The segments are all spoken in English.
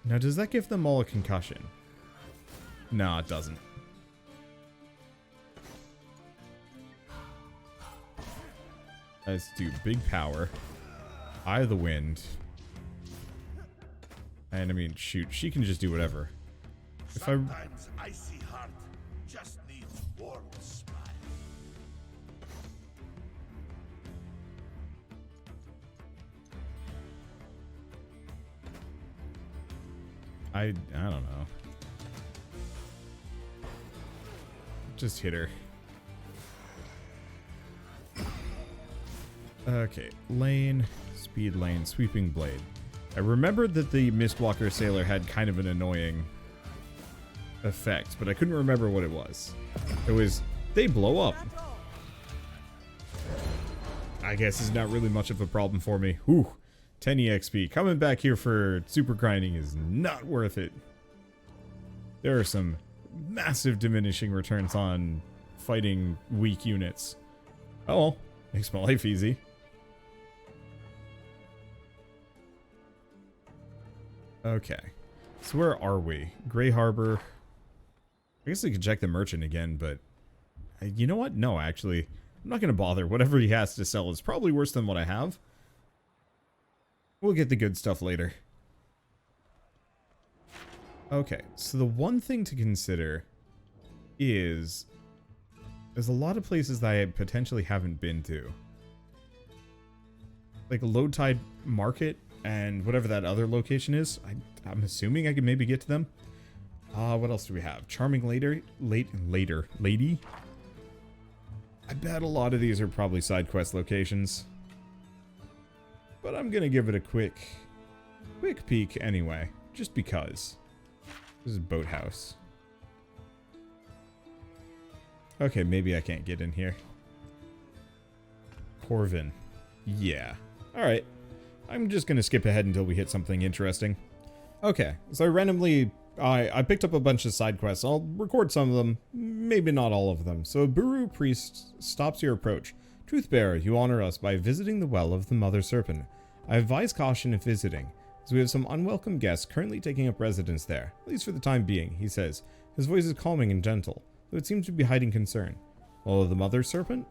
Now, does that give them all a concussion? No, it doesn't. Let's do big power. Eye of the wind. And I mean, shoot, she can just do whatever. Sometimes icy heart just needs warm smile. I don't know. Just hit her. Okay, lane, speed lane, sweeping blade. I remembered that the Mistwalker Sailor had kind of an annoying effect, but I couldn't remember what it was. It was, they blow up. I guess it's not really much of a problem for me. Whew, 10 EXP. Coming back here for super grinding is not worth it. There are some massive diminishing returns on fighting weak units. Oh well, makes my life easy. Okay, so where are we? Gray Harbor. I guess I could check the merchant again, but you know what? No, actually, I'm not going to bother. Whatever he has to sell is probably worse than what I have. We'll get the good stuff later. Okay, so the one thing to consider is there's a lot of places that I potentially haven't been to. Like Low Tide Market and whatever that other location is. I'm assuming I could maybe get to them. What else do we have? Charming Lady. I bet a lot of these are probably side quest locations. But I'm gonna give it a quick peek anyway, just because. This is Boathouse. Okay, maybe I can't get in here. Corvin. Yeah. Alright. I'm just gonna skip ahead until we hit something interesting. Okay, so I picked up a bunch of side quests. I'll record some of them, maybe not all of them. So a Buru priest stops your approach. Truthbearer, you honor us by visiting the well of the Mother Serpent. I advise caution if visiting, as we have some unwelcome guests currently taking up residence there, at least for the time being, he says. His voice is calming and gentle, though it seems to be hiding concern. Well, the Mother Serpent?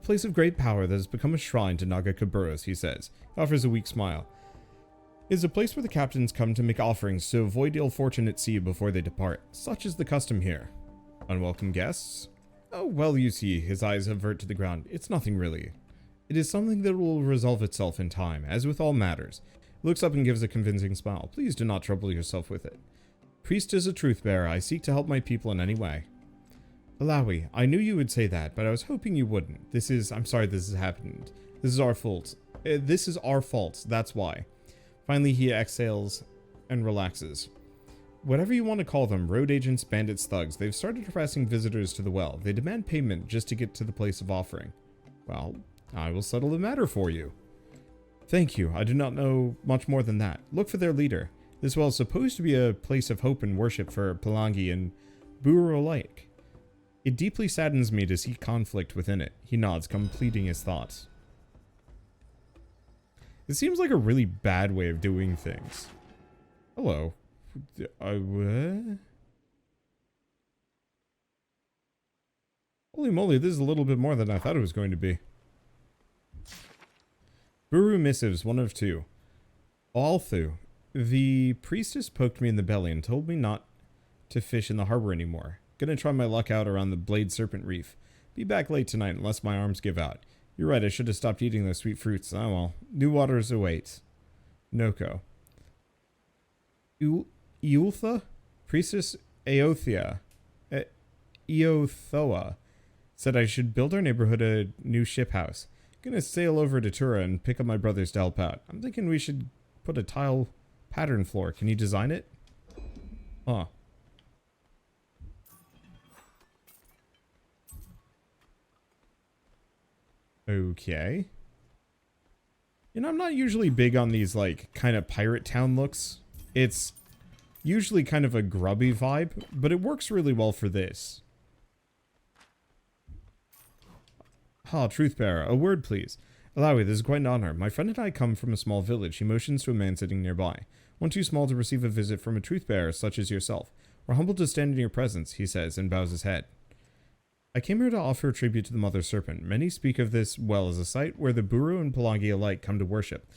A place of great power that has become a shrine to Naga Kaburos, he says. He offers a weak smile. It is a place where the captains come to make offerings to avoid ill fortune at sea before they depart. Such is the custom here. Unwelcome guests? Oh, well, you see, his eyes avert to the ground. It's nothing really. It is something that will resolve itself in time, as with all matters. He looks up and gives a convincing smile. Please do not trouble yourself with it. Priest is a truth bearer. I seek to help my people in any way. Alawi, I knew you would say that, but I was hoping you wouldn't. I'm sorry this has happened. This is our fault. This is our fault, that's why. Finally, he exhales and relaxes. Whatever you want to call them, road agents, bandits, thugs, they've started harassing visitors to the well. They demand payment just to get to the place of offering. Well, I will settle the matter for you. Thank you. I do not know much more than that. Look for their leader. This well is supposed to be a place of hope and worship for Pelangi and Buru alike. It deeply saddens me to see conflict within it. He nods, completing his thoughts. It seems like a really bad way of doing things. Hello. What? Holy moly, this is a little bit more than I thought it was going to be. Buru missives, 1 of 2. Althu, the priestess poked me in the belly and told me not to fish in the harbor anymore. Gonna try my luck out around the Blade Serpent Reef. Be back late tonight unless my arms give out. You're right, I should have stopped eating those sweet fruits. Oh well. New waters await. Noko. Eultha? Priestess Eothoa said I should build our neighborhood a new ship house. Gonna sail over to Tura and pick up my brothers to help out. I'm thinking we should put a tile pattern floor. Can you design it? Huh. Okay. You know, I'm not usually big on these, like, kind of pirate town looks. It's usually kind of a grubby vibe, but it works really well for this. Truthbearer, a word please. Alawi, this is quite an honor. My friend and I come from a small village. He motions to a man sitting nearby. one too small to receive a visit from a truth-bearer such as yourself. We're humbled to stand in your presence, he says, and bows his head. I came here to offer tribute to the Mother Serpent. Many speak of this well as a site where the Buru and Palangi alike come to worship.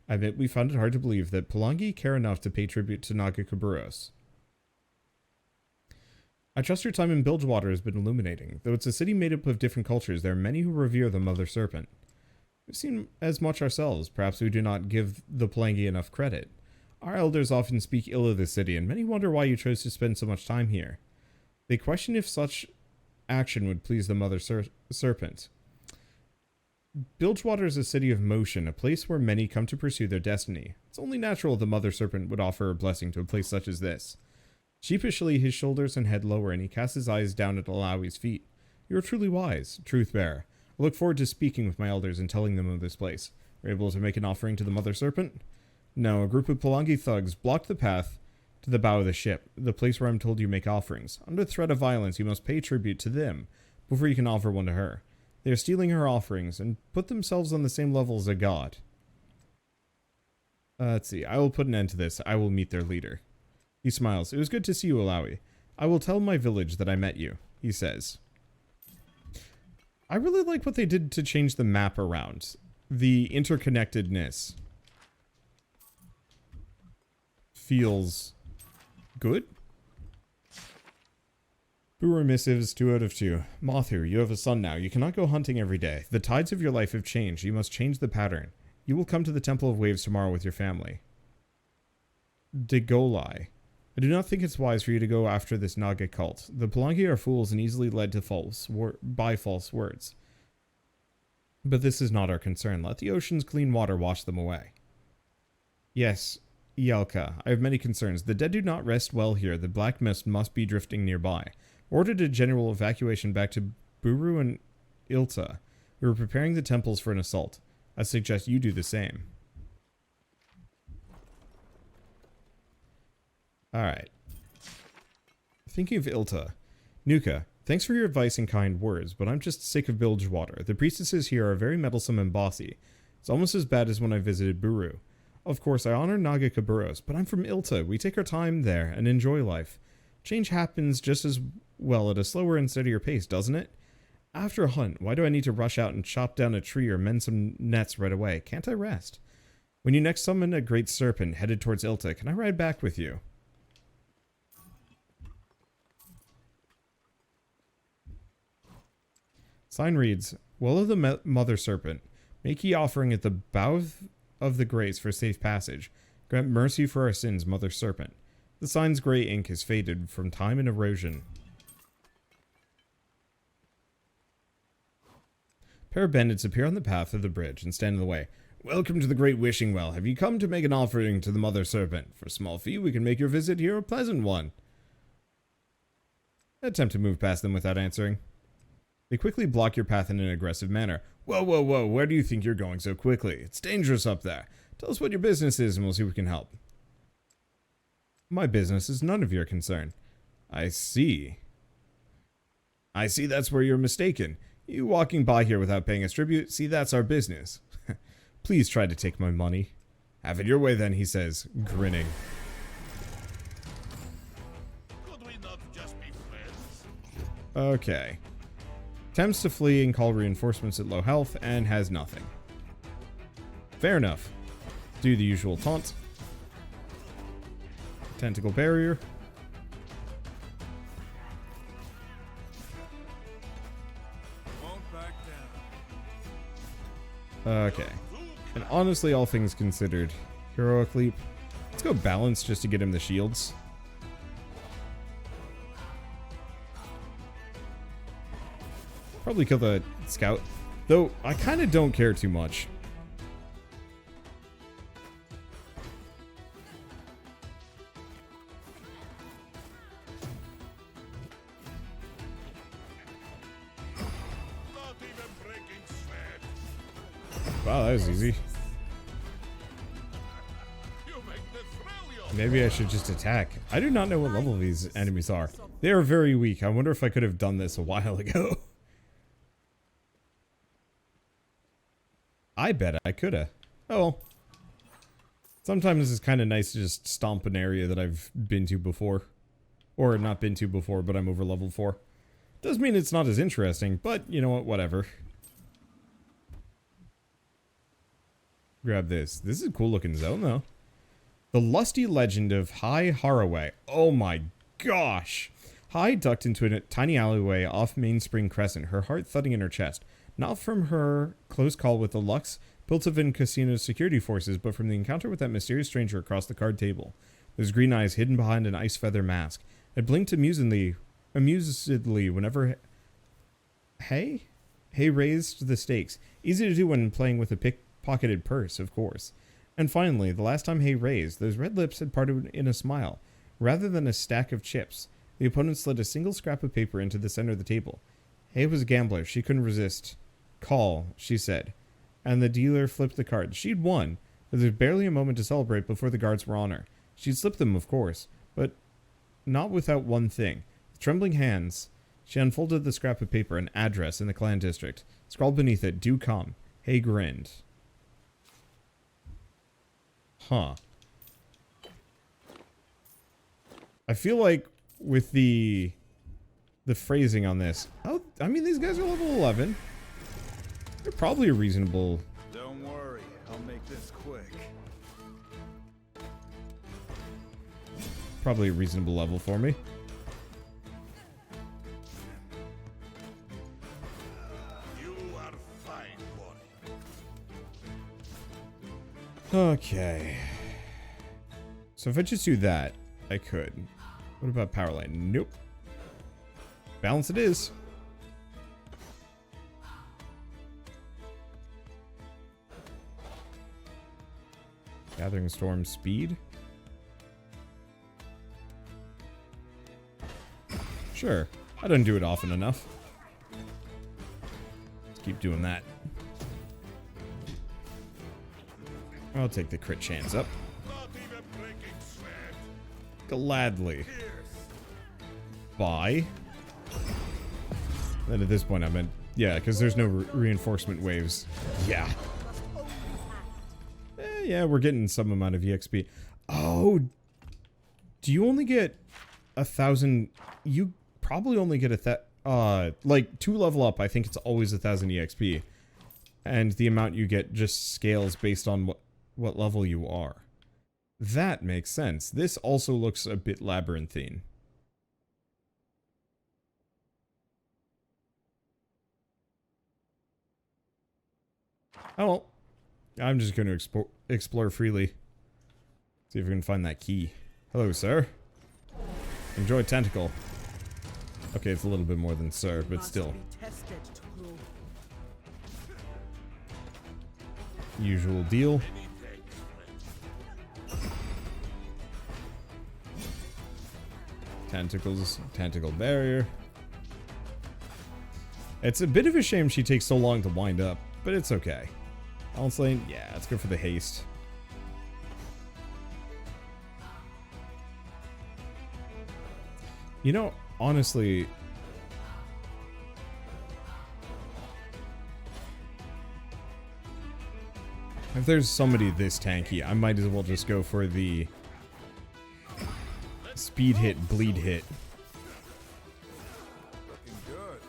I admit we found it hard to believe that Palangi care enough to pay tribute to Nagakaburos. I trust your time in Bilgewater has been illuminating. Though it's a city made up of different cultures, there are many who revere the Mother Serpent. We've seen as much ourselves. Perhaps we do not give the Palangi enough credit. Our elders often speak ill of this city, and many wonder why you chose to spend so much time here. They question if such action would please the Mother Serpent. Bilgewater is a city of motion, a place where many come to pursue their destiny. It's only natural the Mother Serpent would offer a blessing to a place such as this. Sheepishly, his shoulders and head lower, and he casts his eyes down at Alawi's feet. You are truly wise, truth-bearer. I look forward to speaking with my elders and telling them of this place. Were you able to make an offering to the Mother Serpent? No, a group of Palangi thugs blocked the path to the bow of the ship, the place where I'm told you make offerings. Under threat of violence, you must pay tribute to them before you can offer one to her. They are stealing her offerings and put themselves on the same level as a god. Let's see. I will put an end to this. I will meet their leader. He smiles. It was good to see you, Alawi. I will tell my village that I met you, he says. I really like what they did to change the map around. The interconnectedness feels good. Brewer missives 2 out of 2. Mothu, you have a son now. You cannot go hunting every day. The tides of your life have changed. You must change the pattern. You will come to the Temple of Waves tomorrow with your family. Degolai. I do not think it's wise for you to go after this Naga cult. The Palangi are fools and easily led to by false words. But this is not our concern. Let the ocean's clean water wash them away. Yes, Yelka, I have many concerns. The dead do not rest well here. The black mist must be drifting nearby. Ordered a general evacuation back to Buru and Ilta. We were preparing the temples for an assault. I suggest you do the same. Alright. Thinking of Ilta. Nuka, thanks for your advice and kind words, but I'm just sick of Bilgewater. The priestesses here are very meddlesome and bossy. It's almost as bad as when I visited Buru. Of course, I honor Nagakaburos, but I'm from Ilta. We take our time there and enjoy life. Change happens just as well at a slower and steadier pace, doesn't it? After a hunt, why do I need to rush out and chop down a tree or mend some nets right away? Can't I rest? When you next summon a great serpent headed towards Ilta, can I ride back with you? Sign reads, Well of the Mother Serpent, make ye offering at the bow of the grace for safe passage. Grant mercy for our sins, Mother Serpent. The sign's gray ink has faded from time and erosion. A pair of bandits appear on the path of the bridge and stand in the way. Welcome to the Great Wishing Well. Have you come to make an offering to the Mother Serpent? For a small fee, we can make your visit here a pleasant one. I attempt to move past them without answering. They quickly block your path in an aggressive manner. Whoa, whoa, whoa, where do you think you're going so quickly? It's dangerous up there. Tell us what your business is and we'll see if we can help. My business is none of your concern. I see. I see that's where you're mistaken. You walking by here without paying us tribute, see that's our business. Please try to take my money. Have it your way then, he says, grinning. Could we not just be friends? Okay. Attempts to flee and call reinforcements at low health and has nothing. Fair enough. Do the usual taunt. Tentacle barrier. Won't back down. Okay. And honestly, all things considered, heroic leap. Let's go balance just to get him the shields. Probably kill the scout. Though, I kind of don't care too much. Not even breaking sweat. Wow, that was easy. You make the thrill your Maybe I should just attack. I do not know what level these enemies are. They are very weak. I wonder if I could have done this a while ago. I bet I coulda. Oh well. Sometimes it's kind of nice to just stomp an area that I've been to before. Or not been to before, but I'm over level 4. Does mean it's not as interesting, but you know what, whatever. Grab this. This is a cool looking zone, though. The lusty legend of High Haraway. Oh my gosh. High ducked into a tiny alleyway off Mainspring Crescent, her heart thudding in her chest. Not from her close call with the Lux, Piltovan Casino's security forces, but from the encounter with that mysterious stranger across the card table. Those green eyes hidden behind an ice feather mask. It blinked amusedly whenever Hay raised the stakes. Easy to do when playing with a pickpocketed purse, of course. And finally, the last time Hay raised, those red lips had parted in a smile. Rather than a stack of chips, the opponent slid a single scrap of paper into the center of the table. Hay was a gambler. She couldn't resist. Call, she said. And the dealer flipped the cards. She'd won. There was barely a moment to celebrate before the guards were on her. She'd slipped them, of course, but not without one thing. With trembling hands, she unfolded the scrap of paper, an address in the clan district. Scrawled beneath it, "Do come." Hay grinned. Huh. I feel like with the phrasing on this, oh, I mean, these guys are level 11. They're probably a reasonable. Don't worry, I'll make this quick. Probably a reasonable level for me. You are fine, boy. Okay. So if I just do that, I could. What about power line? Nope. Balance it is. Gathering Storm speed. Sure. I don't do it often enough. Let's keep doing that. I'll take the crit chance up. Not even breaking sweat. Gladly. Pierce. Bye. Then at this point I meant, yeah, because there's no reinforcement waves. Yeah. Yeah, we're getting some amount of EXP. Oh, do you only get 1,000? You probably only get like 2 level up. I think it's always 1,000 EXP, and the amount you get just scales based on what level you are. That makes sense. This also looks a bit labyrinthine. Oh well. I'm just going to explore freely. See if we can find that key. Hello, sir. Enjoy tentacle. Okay, it's a little bit more than sir, but still. Usual deal. Tentacles, tentacle barrier. It's a bit of a shame she takes so long to wind up, but it's okay. Balance lane, yeah, let's go for the haste. You know, honestly, if there's somebody this tanky, I might as well just go for the speed hit, bleed hit. Looking good.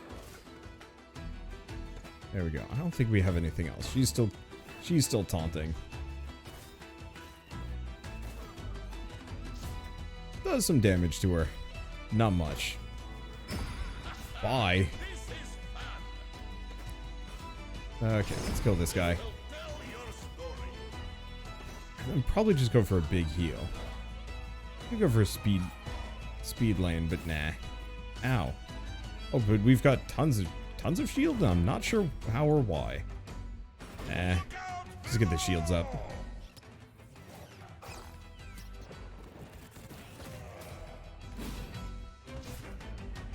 There we go. I don't think we have anything else. She's still taunting. Does some damage to her. Not much. Bye. Okay, let's kill this guy. And probably just go for a big heal. I go for a speed lane, but nah. Ow. Oh, but we've got tons of shield. I'm not sure how or why. Just get the shields up.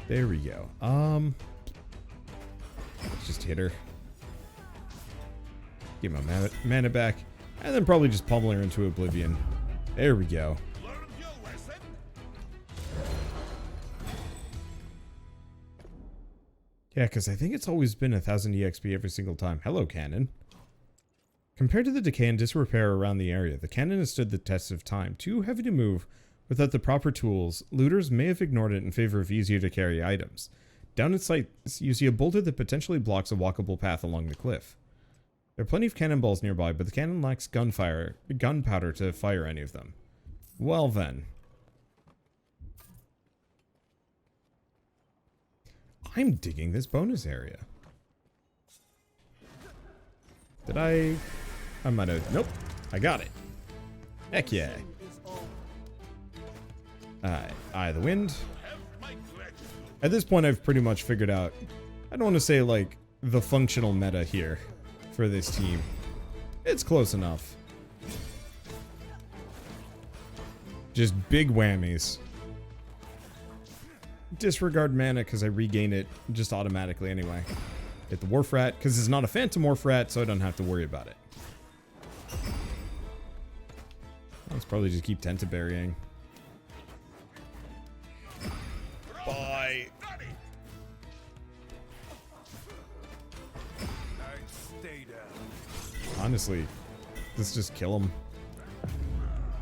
There we go. Let's just hit her. Give my mana back. And then probably just pummel her into oblivion. There we go. Yeah, because I think it's always been 1,000 EXP every single time. Hello, cannon. Compared to the decay and disrepair around the area, the cannon has stood the test of time. Too heavy to move without the proper tools, looters may have ignored it in favor of easier to carry items. Down its sights, you see a boulder that potentially blocks a walkable path along the cliff. There are plenty of cannonballs nearby, but the cannon lacks gunpowder to fire any of them. Well then. I'm digging this bonus area. Did I might have... Nope. I got it. Heck yeah. Alright. Eye of the Wind. At this point, I've pretty much figured out... I don't want to say, like, the functional meta here for this team. It's close enough. Just big whammies. Disregard mana because I regain it just automatically anyway. Hit the Wharf Rat because it's not a Phantom Wharf Rat, so I don't have to worry about it. Let's probably just keep Tentaburying. Bye. Honestly, let's just kill him.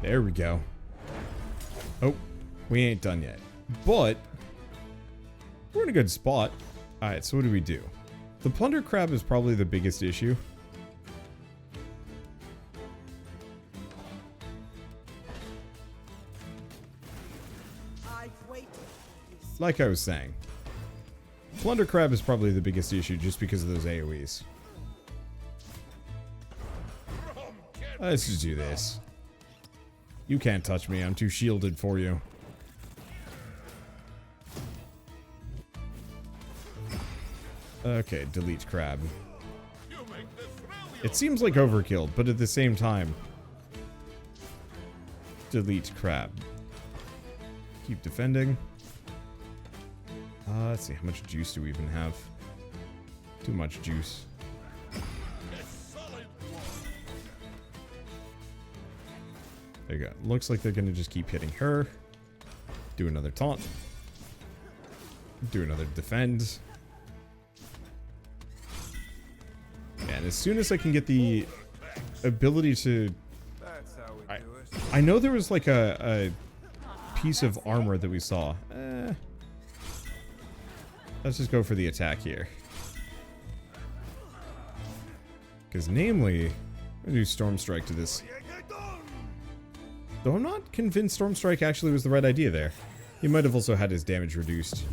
There we go. Oh, we ain't done yet. But we're in a good spot. Alright, so what do we do? The Plunder Crab is probably the biggest issue. Like I was saying, Plunder Crab is probably the biggest issue just because of those AoEs. Let's just do this. You can't touch me, I'm too shielded for you. Okay, delete crab. It seems like overkill, but at the same time, delete crab. Keep defending. Let's see, how much juice do we even have? Too much juice. There you go. Looks like they're gonna just keep hitting her. Do another taunt. Do another defend. And as soon as I can get the ability to... I know there was like a piece of armor that we saw. Let's just go for the attack here. Because namely, I'm gonna do Storm Strike to this. Though I'm not convinced Storm Strike actually was the right idea there. He might have also had his damage reduced.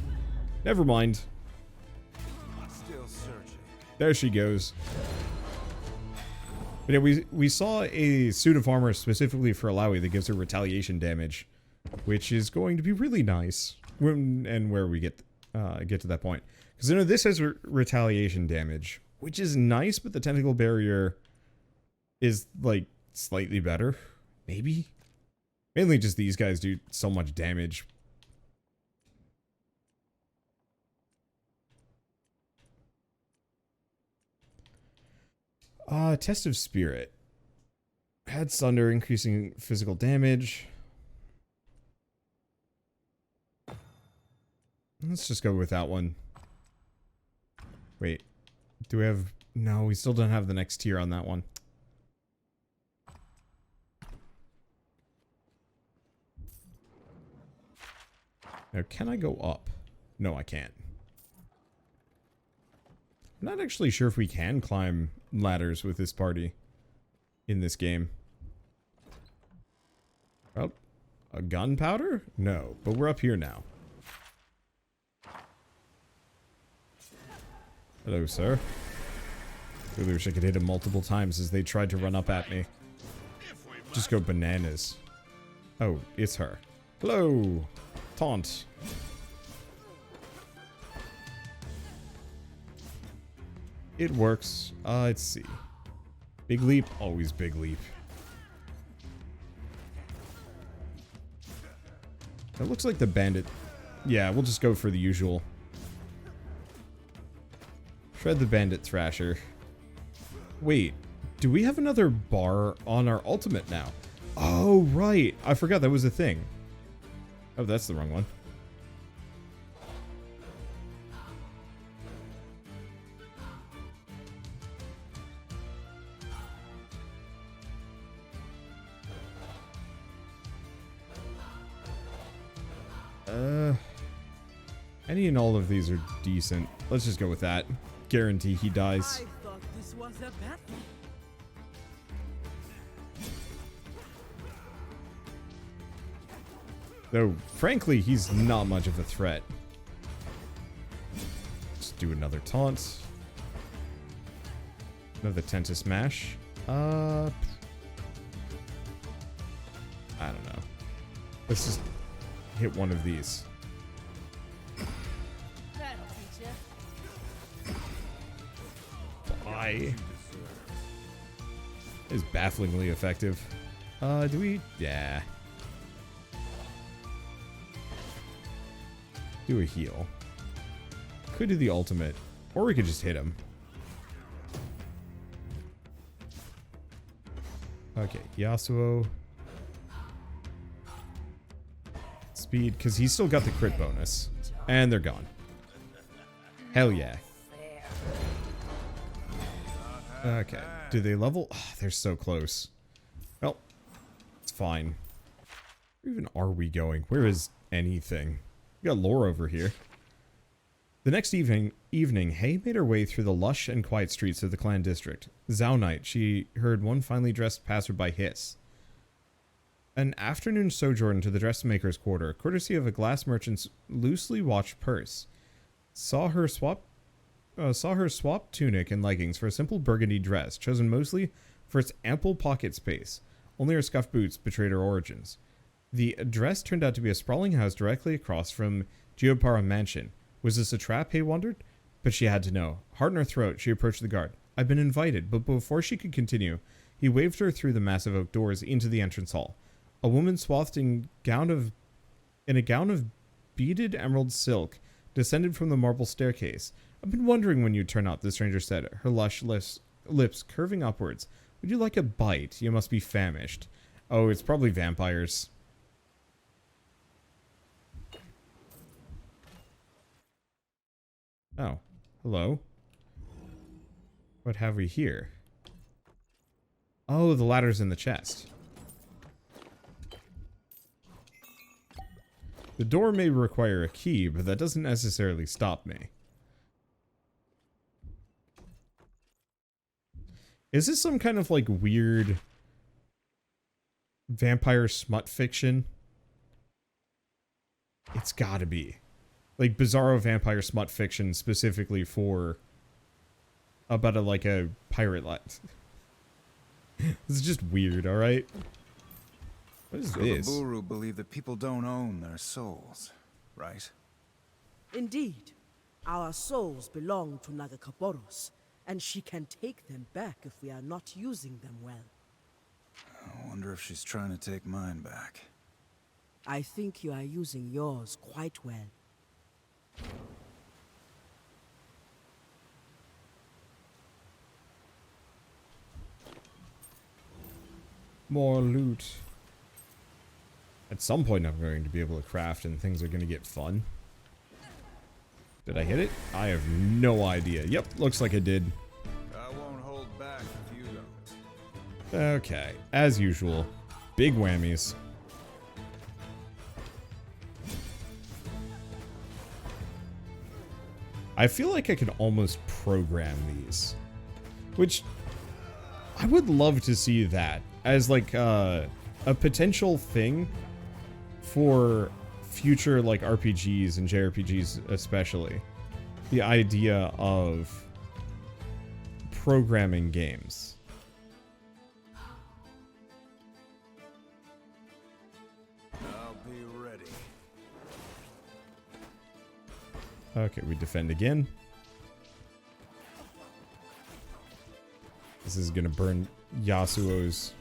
Never mind. Still searching. There she goes. But yeah, we saw a suit of armor specifically for Alawi that gives her retaliation damage, which is going to be really nice when and where we get to that point. Because I know this has retaliation damage, which is nice, but the tentacle barrier is like slightly better, maybe. Mainly just these guys do so much damage. Test of Spirit. Had Sunder, increasing physical damage. Let's just go with that one. Wait. Do we have... No, we still don't have the next tier on that one. Now, can I go up? No, I can't. I'm not actually sure if we can climb ladders with this party in this game. Oh, a gunpowder? No, but we're up here now. Hello, sir. Really wish I could hit him multiple times as they tried to run up at me. Just go bananas. Oh, it's her. Hello! Taunt. It works. Let's see. Big leap, always big leap. That looks like the bandit. Yeah, we'll just go for the usual. Shred the bandit thrasher. Wait, do we have another bar on our ultimate now? Oh, right. I forgot that was a thing. Oh, that's the wrong one. Any and all of these are decent. Let's just go with that. Guarantee he dies. I thought this was a battle. Though, frankly, he's not much of a threat. Let's do another taunt. Another Tenta Smash. I don't know. Let's just hit one of these. That'll teach ya. Bye. Is bafflingly effective. Do we? Yeah. Do a heal. Could do the ultimate, or we could just hit him. Okay, Yasuo. Speed, because he's still got the crit bonus. And they're gone. Hell yeah. Okay, do they level? Oh, they're so close. Well, it's fine. Where even are we going? Where is anything? We got lore over here. The next evening, Hay made her way through the lush and quiet streets of the clan district. Zao night, she heard one finely dressed passerby hiss. An afternoon sojourn to the dressmaker's quarter, courtesy of a glass merchant's loosely watched purse. Saw her swap tunic and leggings for a simple burgundy dress, chosen mostly for its ample pocket space. Only her scuffed boots betrayed her origins. The dress turned out to be a sprawling house directly across from Geopara Mansion. Was this a trap, Hay wondered? But she had to know. Heart in her throat, she approached the guard. I've been invited, but before she could continue, he waved her through the massive oak doors into the entrance hall. A woman swathed in a gown of beaded emerald silk descended from the marble staircase. I've been wondering when you'd turn up, the stranger said, her lush lips curving upwards. Would you like a bite? You must be famished. Oh, it's probably vampires. Oh, hello. What have we here? Oh, the ladder's in the chest. The door may require a key, but that doesn't necessarily stop me. Is this some kind of like weird vampire smut fiction? It's gotta be. Like bizarro vampire smut fiction specifically for about a pirate life. This is just weird, alright? What is this? The Buru believe that people don't own their souls, right? Indeed. Our souls belong to Nagakaboros, and she can take them back if we are not using them well. I wonder if she's trying to take mine back. I think you are using yours quite well. More loot. At some point I'm going to be able to craft and things are going to get fun. Did I hit it? I have no idea. Yep, looks like I did. I won't hold back if you don't. Okay, as usual. Big whammies. I feel like I could almost program these. Which, I would love to see that as like a potential thing for future like RPGs and JRPGs especially. The idea of programming games. I'll be ready. Okay, we defend again. This is gonna burn Yasuo's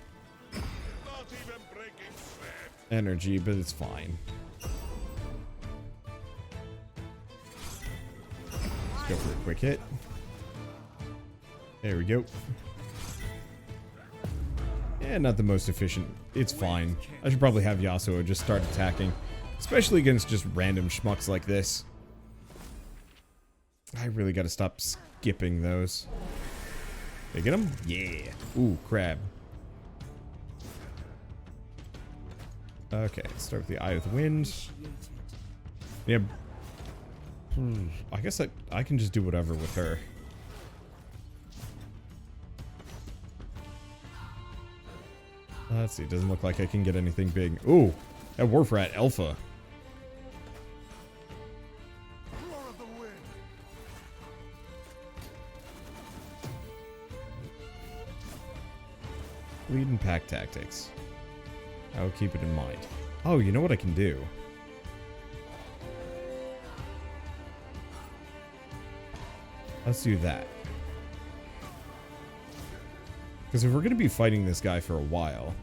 Not even breaking sweat. energy, but it's fine. Let's go for a quick hit. There we go. Yeah, not the most efficient. It's fine. I should probably have Yasuo just start attacking. Especially against just random schmucks like this. I really gotta stop skipping those. Did I get him? Yeah. Ooh, crab. Okay, let's start with the Eye of the Wind. Yeah. I guess I can just do whatever with her. Let's see. Doesn't look like I can get anything big. Ooh, that Wharf Rat Alpha. Roar of the wind. Lead and pack tactics. I'll keep it in mind. Oh, you know what I can do? Let's do that. Because if we're going to be fighting this guy for a while...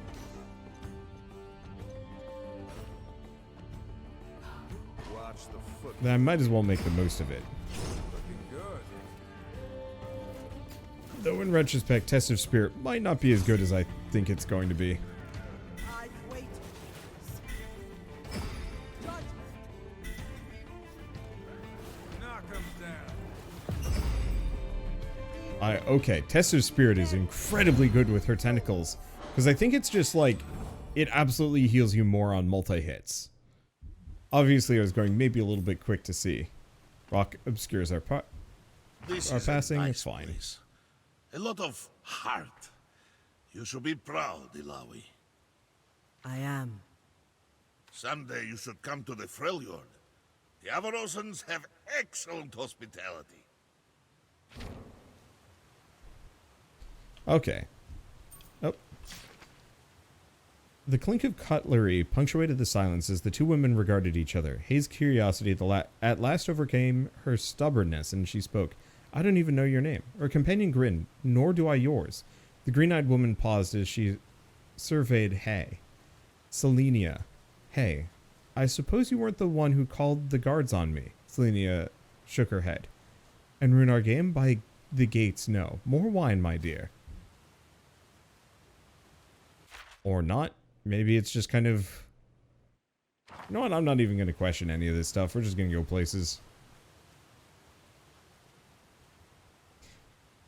Watch the foot. then I might as well make the most of it. Looking good. Though in retrospect, Test of Spirit might not be as good as I think it's going to be. I wait. Judgment. Knock him down. Okay, Test of Spirit is incredibly good with her tentacles. Because I think it's just like, it absolutely heals you more on multi-hits. Obviously I was going maybe a little bit quick to see. Rock obscures our This Our is passing a is nice fine. place. A lot of heart. You should be proud, Ilawi. I am. Someday you should come to the Freljord. The Avarosans have excellent hospitality. Okay. Oh. The clink of cutlery punctuated the silence as the two women regarded each other. Hayes' curiosity at last overcame her stubbornness, and she spoke. I don't even know your name. Her companion grinned, nor do I yours. The green-eyed woman paused as she surveyed Hay. Selenia. Hey, I suppose you weren't the one who called the guards on me. Selenia shook her head. And ruin our game? By the gates, no. More wine, my dear. Or not. Maybe it's just kind of... You know what? I'm not even going to question any of this stuff. We're just going to go places.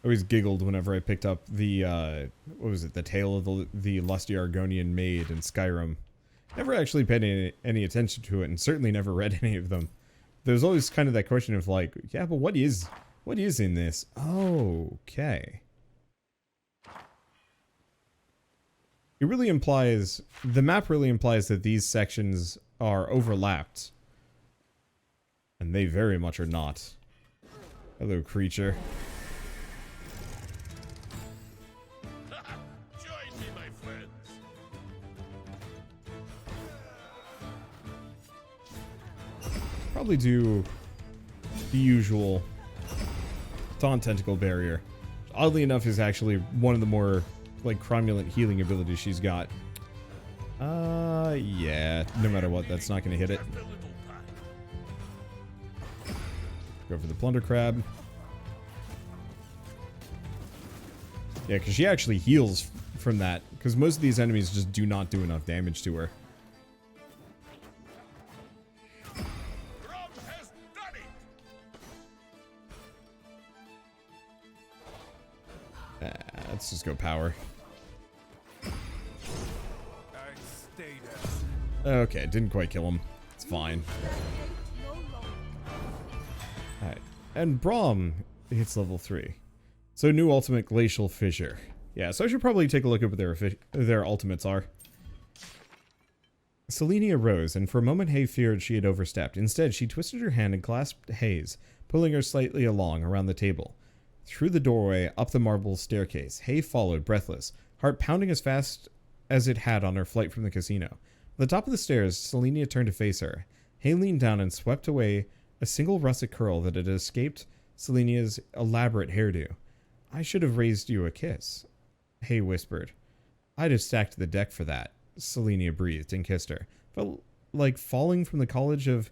I always giggled whenever I picked up the, what was it? The Tale of the Lusty Argonian Maid in Skyrim. Never actually paid any attention to it, and certainly never read any of them. There's always kind of that question of like, yeah, but what is in this? Okay. It really implies, the map really implies that these sections are overlapped. And they very much are not. Hello, creature. Join me, my friends. Probably do the usual Taunt Tentacle Barrier. Oddly enough is actually one of the more like cromulent healing abilities she's got. Yeah, no matter what, that's not going to hit it. Just a little time. Go for the Plunder Crab. Yeah, because she actually heals from that, because most of these enemies just do not do enough damage to her. Gruff has done it. Let's just go power. I stayed at. Okay, didn't quite kill him. It's fine. Alright. And Braum hits level 3. So new ultimate Glacial Fissure. Yeah, so I should probably take a look at what their ultimates are. Selenia rose, and for a moment Hay feared she had overstepped. Instead, she twisted her hand and clasped Hay's, pulling her slightly along around the table. Through the doorway, up the marble staircase, Hay followed, breathless, heart pounding as fast as it had on her flight from the casino. At the top of the stairs, Selenia turned to face her. Hay leaned down and swept away a single russet curl that had escaped Selenia's elaborate hairdo. I should have raised you a kiss, Hay whispered. I'd have stacked the deck for that, Selenia breathed and kissed her. Felt like falling from the College of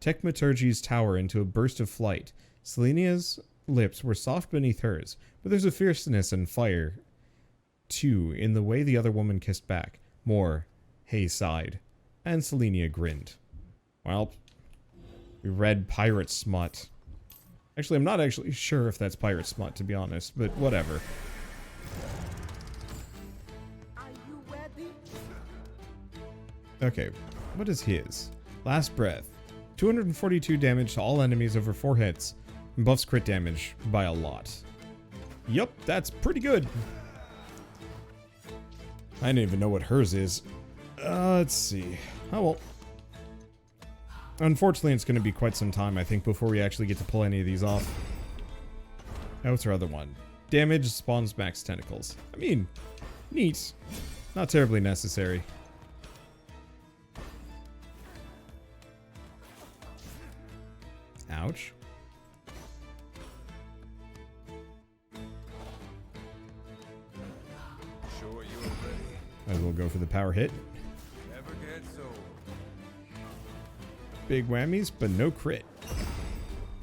Techmaturgy's tower into a burst of flight. Selenia's lips were soft beneath hers, but there's a fierceness and fire, too, in the way the other woman kissed back. More, Hay sighed, and Selenia grinned. Well, we read pirate smut. Actually, I'm not actually sure if that's pirate smut, to be honest, but whatever. Are you ready? Okay, what is his? Last breath. 242 damage to all enemies over 4 hits. And buffs crit damage by a lot. Yup, that's pretty good. I didn't even know what hers is. Let's see. Oh well. Unfortunately, it's going to be quite some time, I think, before we actually get to pull any of these off. Oh, what's our other one? Damage spawns max tentacles. I mean, neat. Not terribly necessary. Ouch. Sure you're ready. Might as well go for the power hit. Never get sold. Big whammies, but no crit.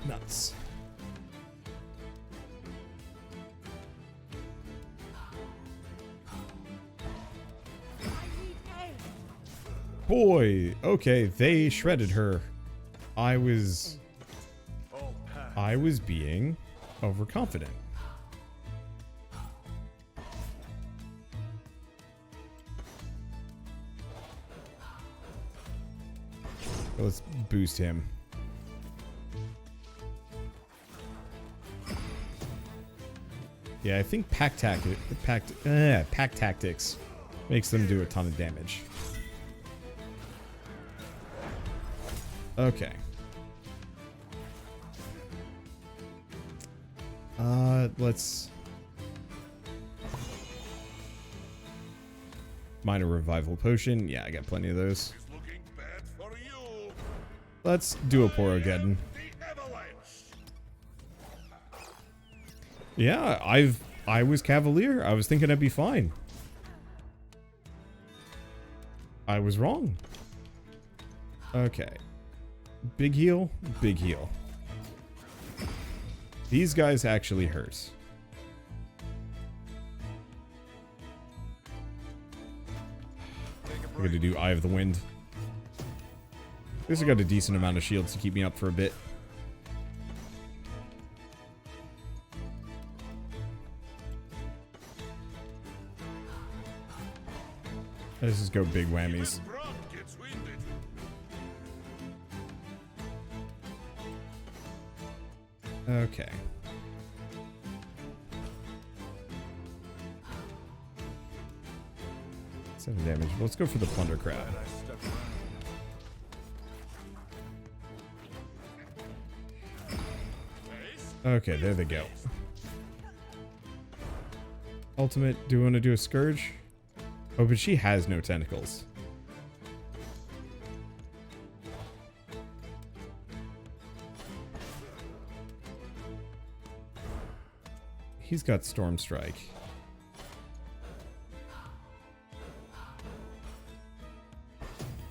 Nuts. Boy, okay, they shredded her. I was being overconfident. Let's boost him. Yeah, I think pack tactics makes them do a ton of damage. Okay. Let's... Minor revival potion. Yeah, I got plenty of those. It's looking bad for you. Let's do a Porogeddon. The avalanche. Yeah, I was Cavalier. I was thinking I'd be fine. I was wrong. Okay. Big heal, big heal. These guys actually hurt. I gotta do Eye of the Wind. At least I got a decent amount of shields to keep me up for a bit. Let's just go big whammies. Gruff gets winded. Okay. Seven damage. Let's go for the Plunder Crab. I stuck around. Okay, there they go. Ultimate, do we want to do a Scourge? Oh, but she has no tentacles. He's got Storm Strike.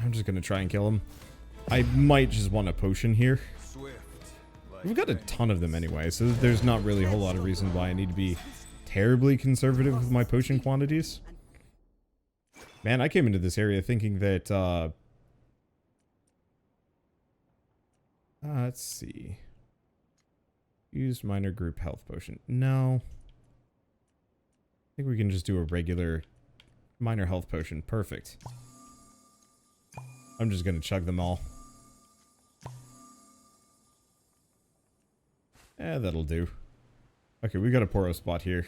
I'm just gonna try and kill him. I might just want a potion here. Swift. Like We've got a ton of them anyway, so there's not really a whole lot of reason why I need to be terribly conservative with my potion quantities. Man, I came into this area thinking that, let's see. Use minor group health potion. No. I think we can just do a regular minor health potion. Perfect. I'm just gonna chug them all. That'll do. Okay, we got a Poro spot here.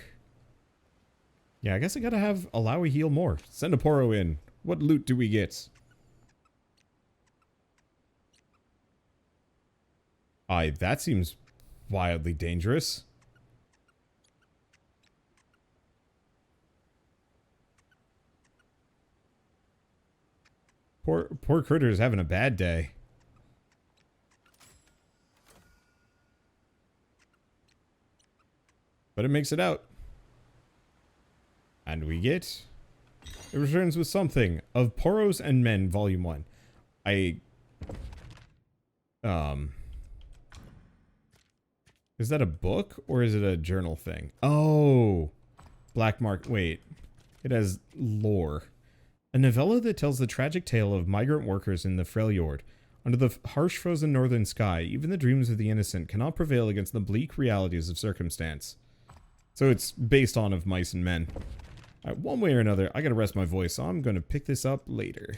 Yeah, I guess I gotta allow a heal more. Send a Poro in. What loot do we get? That seems wildly dangerous. Poor critter is having a bad day. But it makes it out. And we get... It returns with something. Of Poros and Men, Volume 1. Is that a book? Or is it a journal thing? Oh! Black Mark... Wait. It has lore. A novella that tells the tragic tale of migrant workers in the Freljord. Under the harsh frozen northern sky, even the dreams of the innocent cannot prevail against the bleak realities of circumstance. So it's based on Of Mice and Men. Alright, one way or another, I gotta rest my voice, so I'm gonna pick this up later.